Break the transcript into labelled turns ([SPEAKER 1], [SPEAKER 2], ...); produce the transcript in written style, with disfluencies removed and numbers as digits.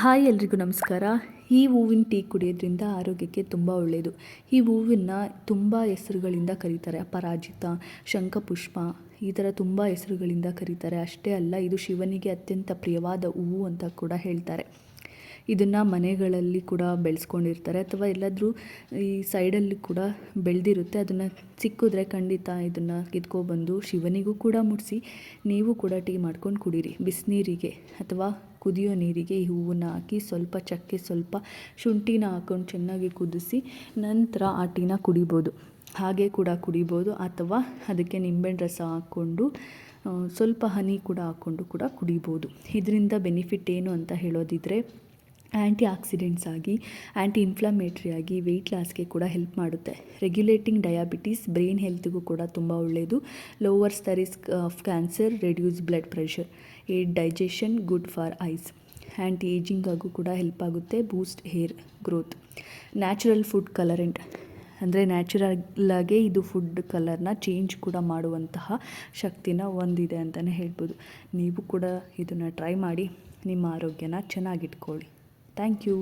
[SPEAKER 1] Hi ಎಲ್ರಿಗೂ ನಮಸ್ಕಾರ. ಈ ಹೂವಿನ ಟೀ ಕುಡಿಯೋದ್ರಿಂದ ಆರೋಗ್ಯಕ್ಕೆ ತುಂಬ ಒಳ್ಳೆಯದು. ಈ ಹೂವಿನ ತುಂಬ ಹೆಸರುಗಳಿಂದ ಕರೀತಾರೆ. ಅಪರಾಜಿತ, ಶಂಖಪುಷ್ಪ, ಈ ಥರ ತುಂಬ ಹೆಸರುಗಳಿಂದ ಕರೀತಾರೆ. ಅಷ್ಟೇ ಅಲ್ಲ, ಇದು ಶಿವನಿಗೆ ಅತ್ಯಂತ ಪ್ರಿಯವಾದ ಹೂವು ಅಂತ ಕೂಡ ಹೇಳ್ತಾರೆ. ಇದನ್ನು ಮನೆಗಳಲ್ಲಿ ಕೂಡ ಬೆಳೆಸ್ಕೊಂಡಿರ್ತಾರೆ, ಅಥವಾ ಎಲ್ಲಾದರೂ ಈ ಸೈಡಲ್ಲಿ ಕೂಡ ಬೆಳೆದಿರುತ್ತೆ. ಅದನ್ನು ಸಿಕ್ಕಿದ್ರೆ ಖಂಡಿತ ಇದನ್ನು ಕಿತ್ಕೊಬಂದು ಶಿವನಿಗೂ ಕೂಡ ಮುಡಿಸಿ ನೀವು ಕೂಡ ಟೀ ಮಾಡ್ಕೊಂಡು ಕುಡೀರಿ. ಬಿಸಿನೀರಿಗೆ ಅಥವಾ ಕುದಿಯೋ ನೀರಿಗೆ ಈ ಹೂವನ್ನು ಹಾಕಿ ಸ್ವಲ್ಪ ಚಕ್ಕೆ, ಸ್ವಲ್ಪ ಶುಂಠಿನ ಹಾಕ್ಕೊಂಡು ಚೆನ್ನಾಗಿ ಕುದಿಸಿ ನಂತರ ಆ ಟೀನ ಕುಡಿಬೋದು. ಹಾಗೆ ಕೂಡ ಕುಡಿಬೋದು, ಅಥವಾ ಅದಕ್ಕೆ ನಿಂಬೆಹಣ್ಣು ರಸ ಹಾಕ್ಕೊಂಡು ಸ್ವಲ್ಪ ಹನಿ ಕೂಡ ಹಾಕ್ಕೊಂಡು ಕೂಡ ಕುಡಿಬೋದು. ಇದರಿಂದ ಬೆನಿಫಿಟ್ ಏನು ಅಂತ ಹೇಳೋದಿದ್ರೆ, ಆ್ಯಂಟಿ ಆಕ್ಸಿಡೆಂಟ್ಸ್ ಆಗಿ, ಆ್ಯಂಟಿ ಇನ್ಫ್ಲಮೇಟ್ರಿ ಆಗಿ, ವೆಯ್ಟ್ ಲಾಸ್ಗೆ ಕೂಡ ಹೆಲ್ಪ್ ಮಾಡುತ್ತೆ. ರೆಗ್ಯುಲೇಟಿಂಗ್ ಡಯಾಬಿಟೀಸ್, ಬ್ರೈನ್ ಹೆಲ್ತ್ಗೂ ಕೂಡ ತುಂಬ ಒಳ್ಳೆಯದು. Lowers the risk of cancer, reduce blood pressure, aid digestion, good for eyes, anti ಏಜಿಂಗಾಗೂ ಕೂಡ ಹೆಲ್ಪ್ ಆಗುತ್ತೆ. Boost hair growth. Natural food colourant ಅಂದರೆ ನ್ಯಾಚುರಲ್ಲಾಗೇ ಇದು ಫುಡ್ ಕಲರ್ನ ಚೇಂಜ್ ಕೂಡ ಮಾಡುವಂತಹ ಶಕ್ತಿನ ಹೊಂದಿದೆ ಅಂತಲೇ ಹೇಳ್ಬೋದು. ನೀವು ಕೂಡ ಇದನ್ನು ಟ್ರೈ ಮಾಡಿ ನಿಮ್ಮ ಆರೋಗ್ಯನ ಚೆನ್ನಾಗಿಟ್ಕೊಳ್ಳಿ. Thank you.